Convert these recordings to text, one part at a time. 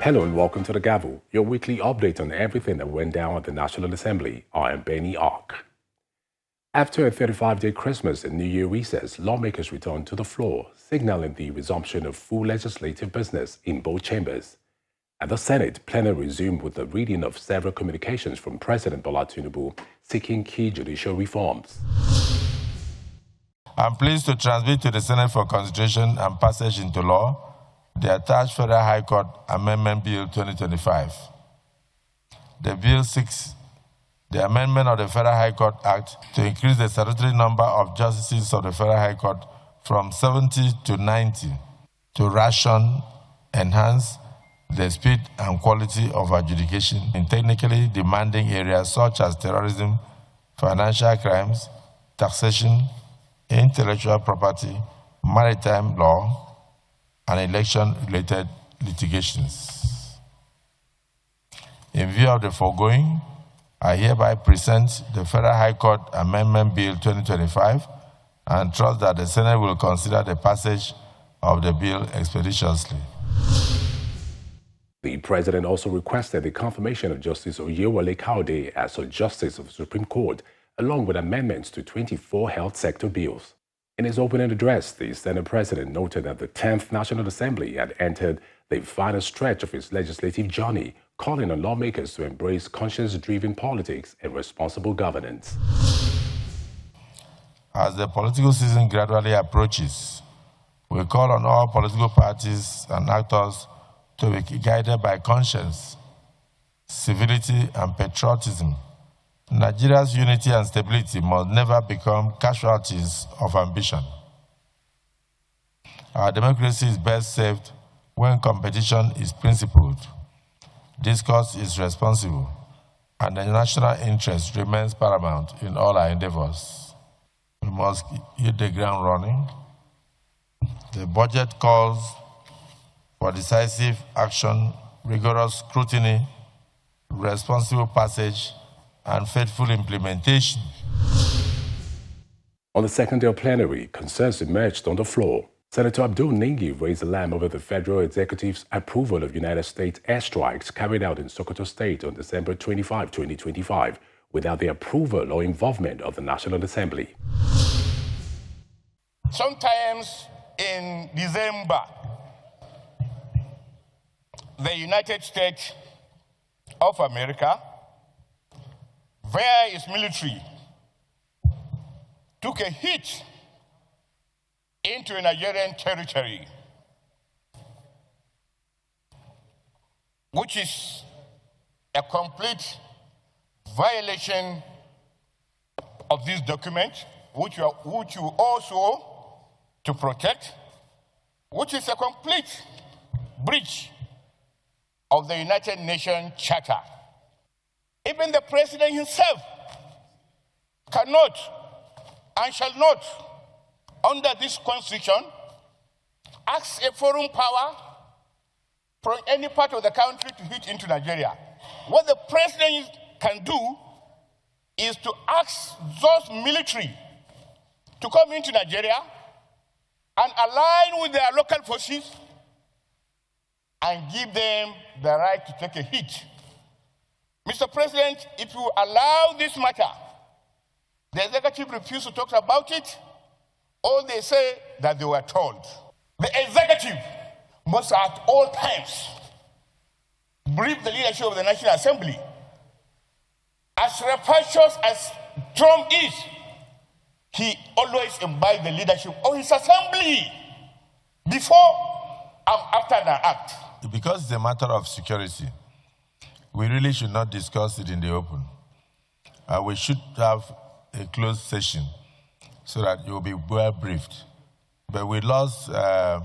Hello and welcome to the Gavel, your weekly update on everything that went down at the National Assembly. I am Benny Ark. After a 35-day Christmas and New Year recess, lawmakers returned to the floor, signaling the resumption of full legislative business in both chambers. At the Senate, Plenary resumed with the reading of several communications from President Bola Tinubu seeking key judicial reforms. I'm pleased to transmit to the Senate for consideration and passage into law the attached Federal High Court Amendment Bill 2025. The bill seeks the amendment of the Federal High Court Act to increase the statutory number of justices of the Federal High Court from 70 to 90 to ration, enhance the speed and quality of adjudication in technically demanding areas such as terrorism, financial crimes, taxation, intellectual property, maritime law, and election-related litigations. In view of the foregoing, I hereby present the Federal High Court Amendment Bill 2025 and trust that the Senate will consider the passage of the bill expeditiously. The President also requested the confirmation of Justice Oyewole Kaude as a Justice of the Supreme Court, along with amendments to 24 health sector bills. In his opening address, the Senate President noted that the 10th National Assembly had entered the final stretch of its legislative journey, calling on lawmakers to embrace conscience-driven politics and responsible governance. As the political season gradually approaches, we call on all political parties and actors to be guided by conscience, civility, and patriotism. Nigeria's unity and stability must never become casualties of ambition. Our democracy is best served when competition is principled, discourse is responsible, and the national interest remains paramount in all our endeavors. We must hit the ground running. The budget calls for decisive action, rigorous scrutiny, responsible passage, and faithful implementation. On the second day of plenary, concerns emerged on the floor. Senator Abdul Nengi raised alarm over the federal executive's approval of United States airstrikes carried out in Sokoto State on December 25, 2025, without the approval or involvement of the National Assembly. Sometimes in December, the United States of America, via its military, took a hit into Nigerian territory, which is a complete violation of this document, which you also to protect, which is a complete breach of the United Nations Charter. Even the president himself cannot and shall not, under this constitution, ask a foreign power from any part of the country to hit into Nigeria. What the president can do is to ask those military to come into Nigeria and align with their local forces and give them the right to take a hit. Mr. President, if you allow this matter, the executive refused to talk about it, or they say that they were told. The executive must at all times brief the leadership of the National Assembly. As rapacious as Trump is, he always imbibes the leadership of his assembly before and after the act. Because it's a matter of security, we really should not discuss it in the open. We should have a closed session so that you will be well briefed. But we lost the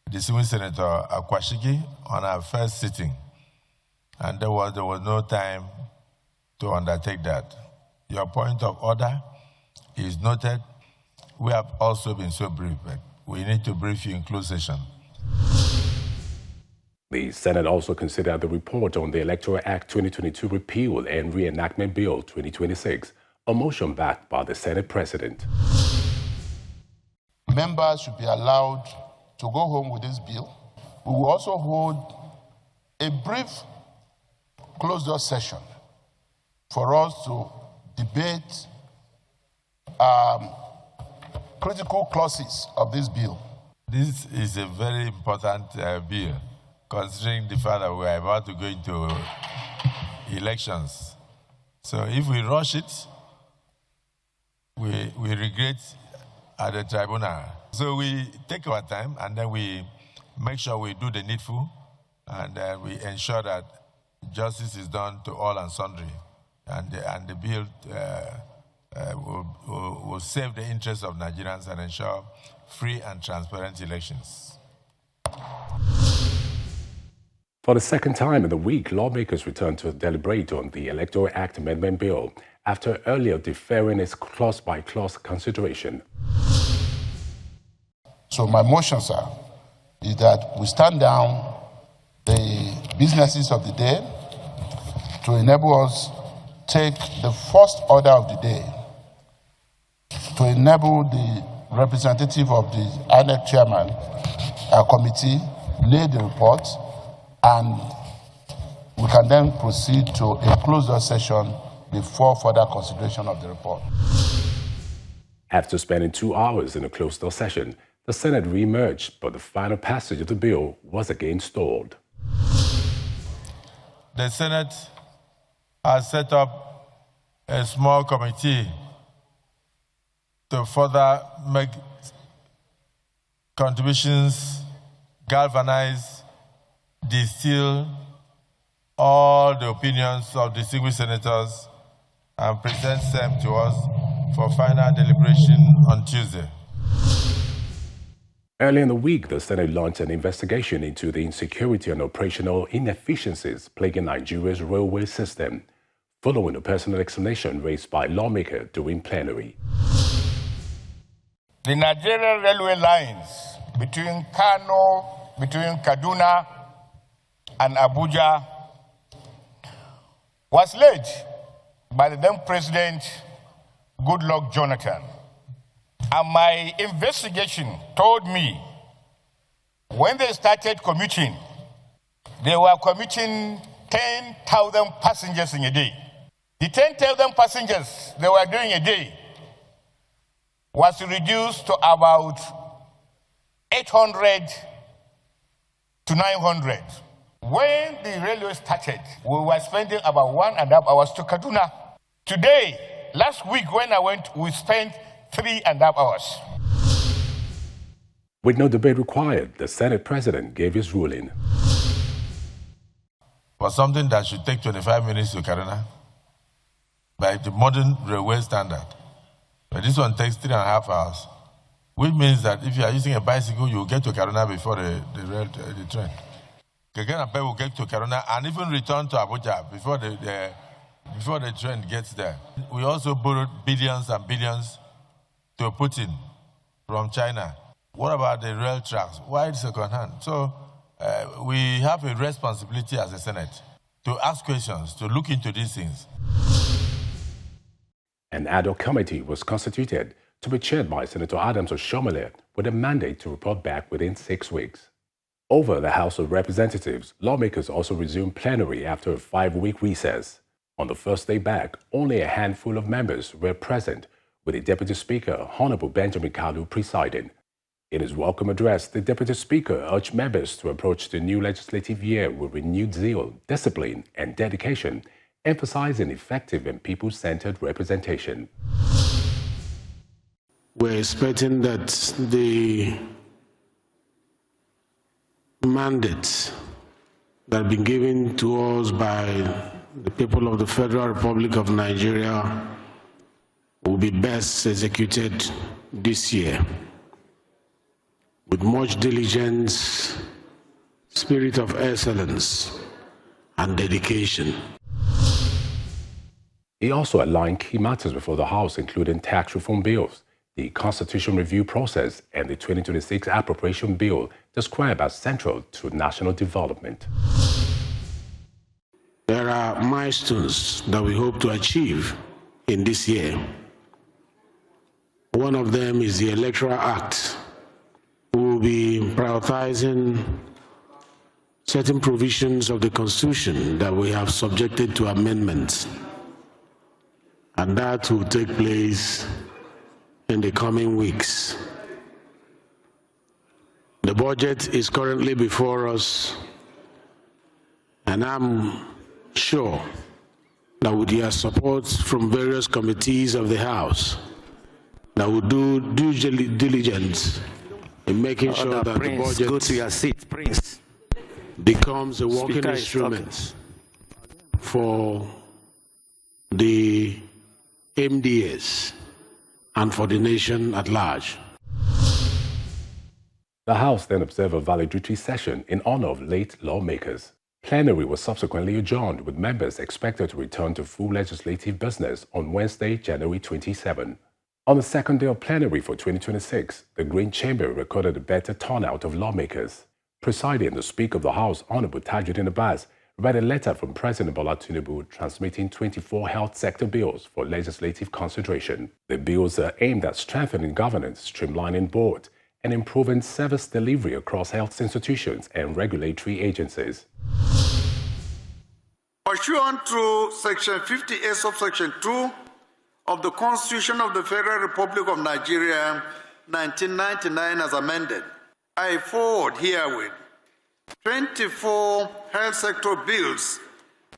Distinguished Senator Akwashiki on our first sitting, and there was no time to undertake that. Your point of order is noted. We have also been so brief, but we need to brief you in closed session. The Senate also considered the report on the Electoral Act 2022 repeal and reenactment bill 2026, a motion backed by the Senate President. Members should be allowed to go home with this bill. We will also hold a brief closed-door session for us to debate critical clauses of this bill. This is a very important bill, considering the fact that we are about to go into elections. So if we rush it, we regret at the tribunal. So we take our time and then we make sure we do the needful and we ensure that justice is done to all and sundry. And the bill will save the interests of Nigerians and ensure free and transparent elections. For the second time in the week, lawmakers returned to deliberate on the Electoral Act Amendment Bill after earlier deferring its clause-by-clause consideration. So my motion, sir, is that we stand down the businesses of the day to enable us take the first order of the day to enable the representative of the INEC chairman committee lay the report, and we can then proceed to a closed-door session before further consideration of the report. After spending 2 hours in a closed-door session, the Senate re-emerged, but the final passage of the bill was again stalled. The Senate has set up a small committee to further make contributions, galvanize, distill all the opinions of distinguished senators and present them to us for final deliberation on Tuesday. Earlier in the week, the Senate launched an investigation into the insecurity and operational inefficiencies plaguing Nigeria's railway system, following a personal explanation raised by a lawmaker during plenary. The Nigerian railway lines between Kaduna and Abuja was laid by the then President Goodluck Jonathan. And my investigation told me when they started commuting, they were commuting 10,000 passengers in a day. The 10,000 passengers they were doing a day was reduced to about 800 to 900. When the railway started, we were spending about 1.5 hours to Kaduna. Today, last week when I went, we spent 3.5 hours. With no debate required, the Senate President gave his ruling. For something that should take 25 minutes to Kaduna, by the modern railway standard, but this one takes 3.5 hours, which means that if you are using a bicycle, you will get to Kaduna before the train. Keke will get to Kaduna and even return to Abuja before the train gets there. We also borrowed billions and billions to Putin from China. What about the rail tracks? Why is second hand? So we have a responsibility as a Senate to ask questions, to look into these things. An ad hoc committee was constituted to be chaired by Senator Adams Oshomole with a mandate to report back within 6 weeks. Over the House of Representatives, lawmakers also resumed plenary after a 5-week recess. On the first day back, only a handful of members were present, with the Deputy Speaker, Honorable Benjamin Kalu, presiding. In his welcome address, the Deputy Speaker urged members to approach the new legislative year with renewed zeal, discipline, and dedication, emphasizing effective and people-centered representation. We're expecting that the mandates that have been given to us by the people of the Federal Republic of Nigeria will be best executed this year with much diligence, spirit of excellence, and dedication. He also outlined key matters before the House, including tax reform bills, the Constitution review process, and the 2026 appropriation bill, described as central to national development. There are milestones that we hope to achieve in this year. One of them is the Electoral Act. We will be prioritizing certain provisions of the Constitution that we have subjected to amendments, and that will take place in the coming weeks. The budget is currently before us, and I'm sure that with your support from various committees of the House, that will do due diligence in making sure that the budget go to your seat, Prince. becomes a working Speaker is instrument for the MDS and for the nation at large. The House then observed a valedictory session in honor of late lawmakers. Plenary was subsequently adjourned, with members expected to return to full legislative business on Wednesday, January 27. On the second day of plenary for 2026, the Green Chamber recorded a better turnout of lawmakers. Presiding, the Speaker of the House, Honorable Tajuddin Abbas, read a letter from President Bola Tinubu transmitting 24 health sector bills for legislative consideration. The bills are aimed at strengthening governance, streamlining board, and improving service delivery across health institutions and regulatory agencies. Pursuant to Section 58, subsection 2 of the Constitution of the Federal Republic of Nigeria, 1999 as amended, I forward herewith 24 health sector bills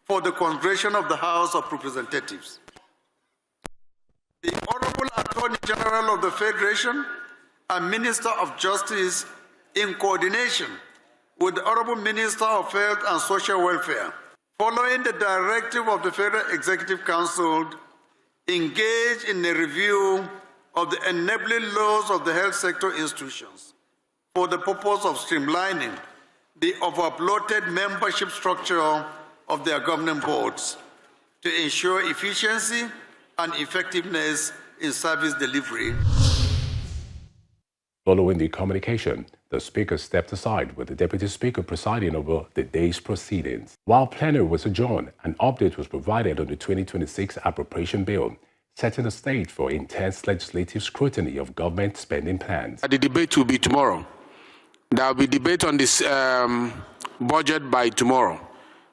for the consideration of the House of Representatives. The Honorable Attorney General of the Federation and Minister of Justice, in coordination with the Honorable Minister of Health and Social Welfare, following the directive of the Federal Executive Council, engage in a review of the enabling laws of the health sector institutions for the purpose of streamlining the overbloated membership structure of their governing boards to ensure efficiency and effectiveness in service delivery. Following the communication, the Speaker stepped aside, with the Deputy Speaker presiding over the day's proceedings. While plenary was adjourned, an update was provided on the 2026 appropriation bill, setting the stage for intense legislative scrutiny of government spending plans. The debate will be tomorrow. There will be debate on this budget by tomorrow.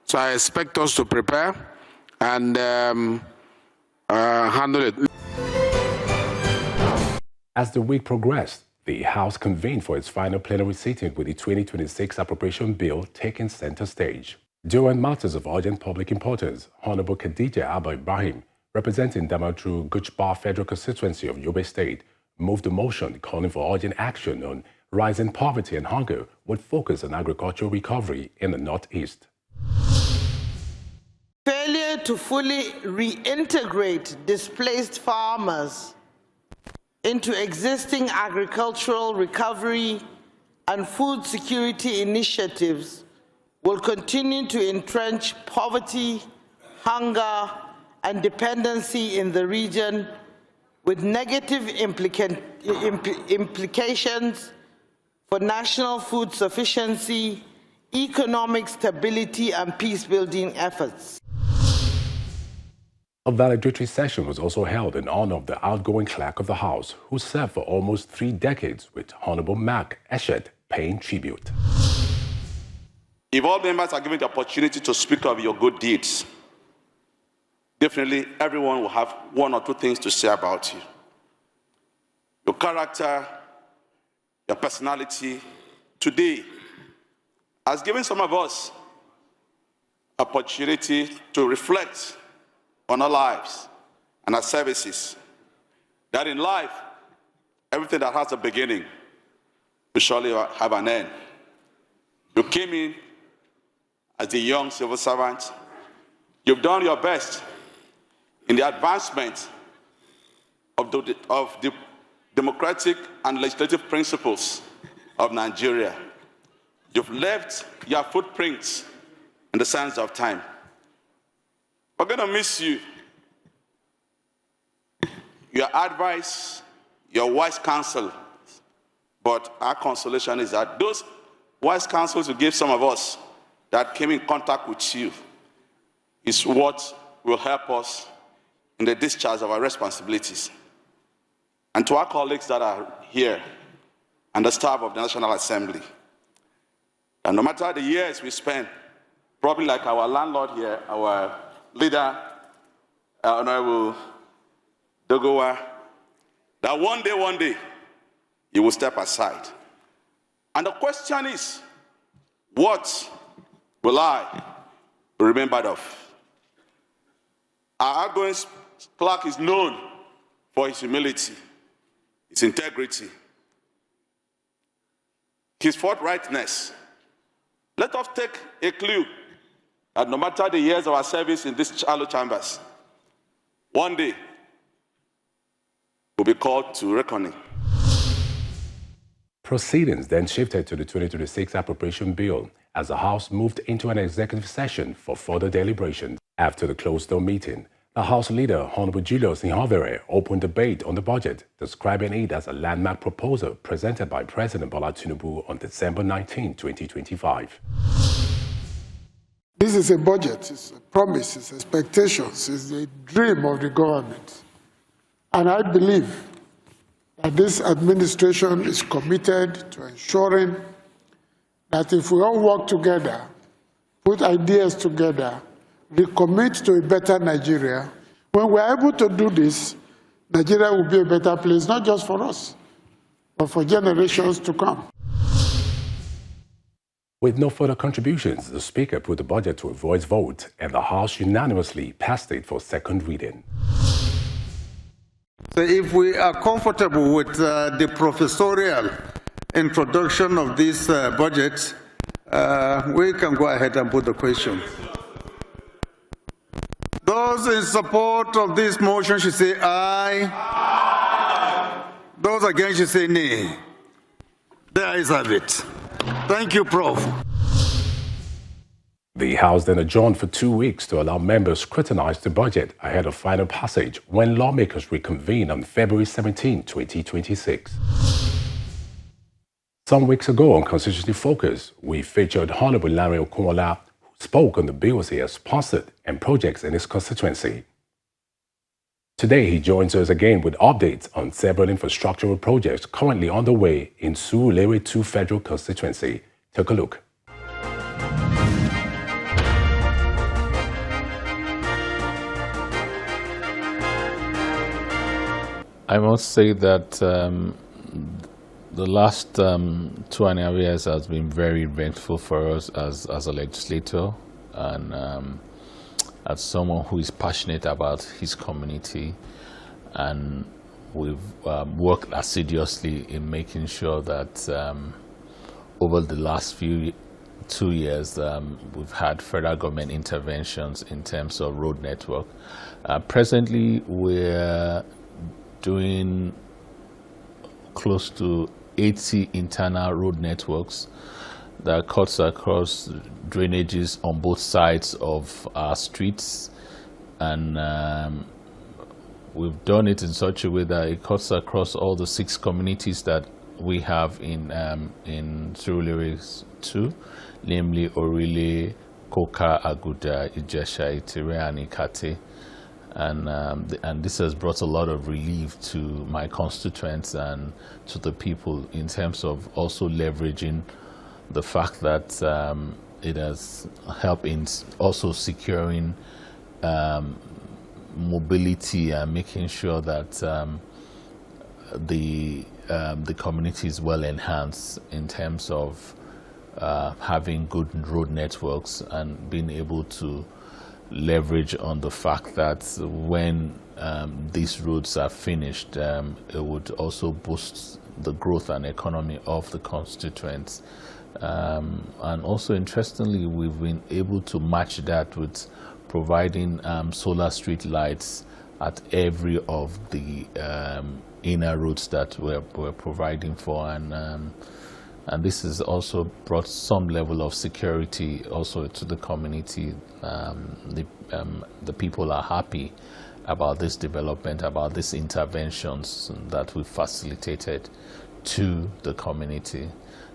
So I expect us to prepare and handle it. As the week progressed, the House convened for its final plenary sitting, with the 2026 appropriation bill taking center stage. During matters of urgent public importance, Honorable Khadija Abba Ibrahim, representing Damaturu Gujbar Federal Constituency of Yobe State, moved a motion calling for urgent action on rising poverty and hunger, with focus on agricultural recovery in the Northeast. Failure to fully reintegrate displaced farmers into existing agricultural recovery and food security initiatives will continue to entrench poverty, hunger, and dependency in the region, with negative implications for national food sufficiency, economic stability, and peace-building efforts. A valedictory session was also held in honor of the outgoing clerk of the House, who served for almost 3 decades, with Honorable Mark Eshet paying tribute. If all members are given the opportunity to speak of your good deeds, definitely everyone will have 1 or 2 things to say about you. Your character, your personality, today has given some of us opportunity to reflect on our lives and our services. That in life, everything that has a beginning will surely have an end. You came in as a young civil servant. You've done your best in the advancement of the democratic and legislative principles of Nigeria. You've left your footprints in the sands of time. We're going to miss you. Your advice, your wise counsel. But our consolation is that those wise counsels you gave some of us that came in contact with you is what will help us in the discharge of our responsibilities. And to our colleagues that are here and the staff of the National Assembly, And no matter the years we spend, probably like our landlord here, our leader, Honorable Dogowa, that one day, you will step aside. And the question is, what will I be remembered of? Our outgoing clerk is known for his humility, his integrity, his forthrightness. Let us take a clue that no matter the years of our service in these shallow chambers, one day we'll be called to reckoning. Proceedings then shifted to the 2026 appropriation bill as the House moved into an executive session for further deliberations. After the closed-door meeting, the House Leader, Honorable Julius Nhovere, opened debate on the budget, describing it as a landmark proposal presented by President Bola Tinubu on December 19, 2025. This is a budget, it's a promise, it's expectations, it's a dream of the government. And I believe that this administration is committed to ensuring that if we all work together, put ideas together, recommit to a better Nigeria, when we're able to do this, Nigeria will be a better place, not just for us, but for generations to come. With no further contributions, the Speaker put the budget to a voice vote, and the House unanimously passed it for second reading. So if we are comfortable with the professorial introduction of this budget, we can go ahead and put the question. Those in support of this motion should say aye. Aye. Those against should say nay. The ayes have it. Thank you, Prof. The House then adjourned for 2 weeks to allow members to scrutinize the budget ahead of final passage when lawmakers reconvened on February 17, 2026. Some weeks ago on Constituency Focus, we featured Honorable Larry Okunwola, who spoke on the bills he has sponsored and projects in his constituency. Today, he joins us again with updates on several infrastructural projects currently underway in Surulere 2 Federal Constituency. Take a look. I must say that the last 2.5 years has been very eventful for us as a legislator and as someone who is passionate about his community, and we've worked assiduously in making sure that over the last 2 years we've had federal government interventions in terms of road network. Presently we're doing close to 80 internal road networks that cuts across drainages on both sides of our streets, and we've done it in such a way that it cuts across all the 6 communities that we have in Surulere 2, namely Orile, Koka, Aguda, Ijesha, Itire, and Ikate. And this has brought a lot of relief to my constituents and to the people in terms of also leveraging the fact that it has helped in also securing mobility and making sure that the community is well enhanced in terms of having good road networks and being able to leverage on the fact that when these roads are finished, it would also boost the growth and economy of the constituents. And also, interestingly, we've been able to match that with providing solar street lights at every of the inner roads that we're providing for, and this has also brought some level of security also to the community. The people are happy about this development, about these interventions that we've facilitated to the community.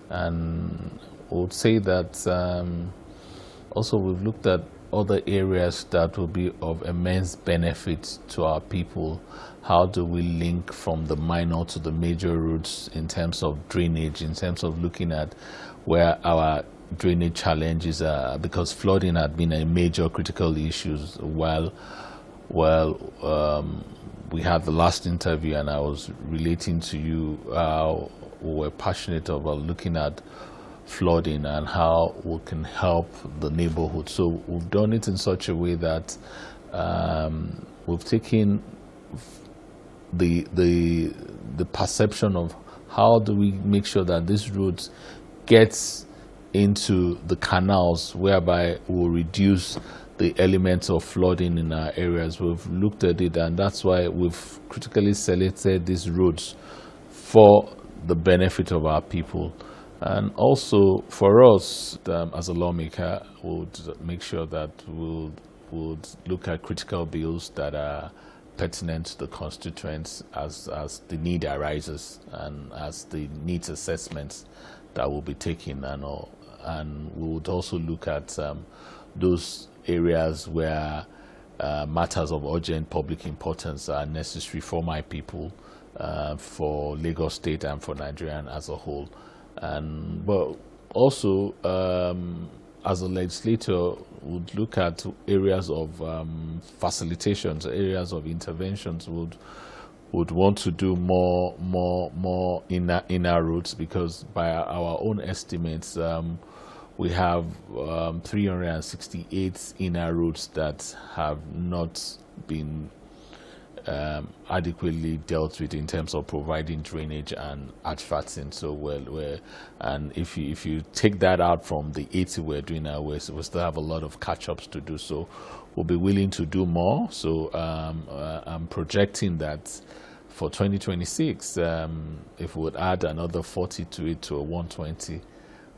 And I would say that also we've looked at other areas that will be of immense benefit to our people. How do we link from the minor to the major roads in terms of drainage, in terms of looking at where our drainage challenges because flooding had been a major critical issue while we had the last interview, and I was relating to you how we were passionate about looking at flooding and how we can help the neighborhood. So we've done it in such a way that we've taken the perception of how do we make sure that this route gets into the canals, whereby we'll reduce the elements of flooding in our areas. We've looked at it, and that's why we've critically selected these roads for the benefit of our people. And also for us, as a lawmaker, would make sure that we'll look at critical bills that are pertinent to the constituents as the need arises and as the needs assessments that will be taken, and we would also look at those areas where matters of urgent public importance are necessary for my people, for Lagos State and for Nigeria as a whole. But also, as a legislator, would look at areas of facilitations, areas of interventions. Would want to do more inner routes, because by our own estimates, we have 368 inner routes that have not been adequately dealt with in terms of providing drainage and advertising. So and if you take that out from the 80 we're doing now, we still have a lot of catch-ups to do. So we'll be willing to do more. So I'm projecting that for 2026, if we would add another 40 to it, to a 120,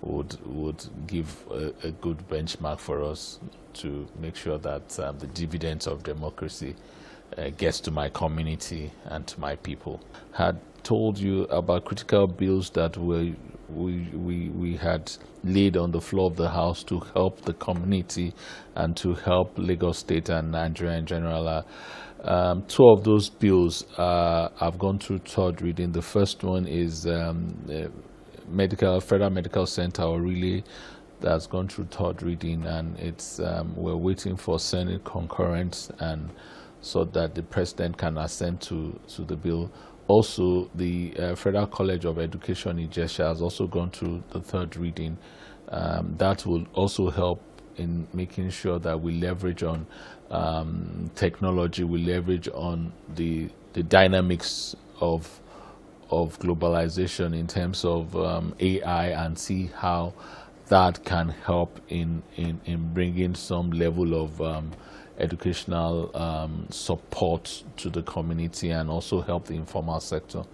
would give a good benchmark for us to make sure that the dividends of democracy gets to my community and to my people. Had told you about critical bills that we had laid on the floor of the House to help the community and to help Lagos State and Nigeria in general. Two of those bills have gone through third reading. The first one is Federal Medical Center, or really, that's gone through third reading, and it's we're waiting for Senate concurrence and so that the President can assent to the bill. Also, the Federal College of Education Judicial has also gone through the third reading. That will also help in making sure that we leverage on technology, we leverage on the dynamics of globalization in terms of AI, and see how that can help in bringing some level of educational support to the community, and also help the informal sector.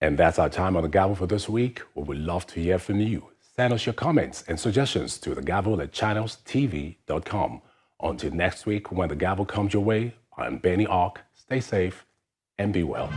And that's our time on the Gavel for this week. We would love to hear from you. Send us your comments and suggestions to thegavel@channelstv.com. Until next week, when the Gavel comes your way, I'm Benny Ark. Stay safe and be well.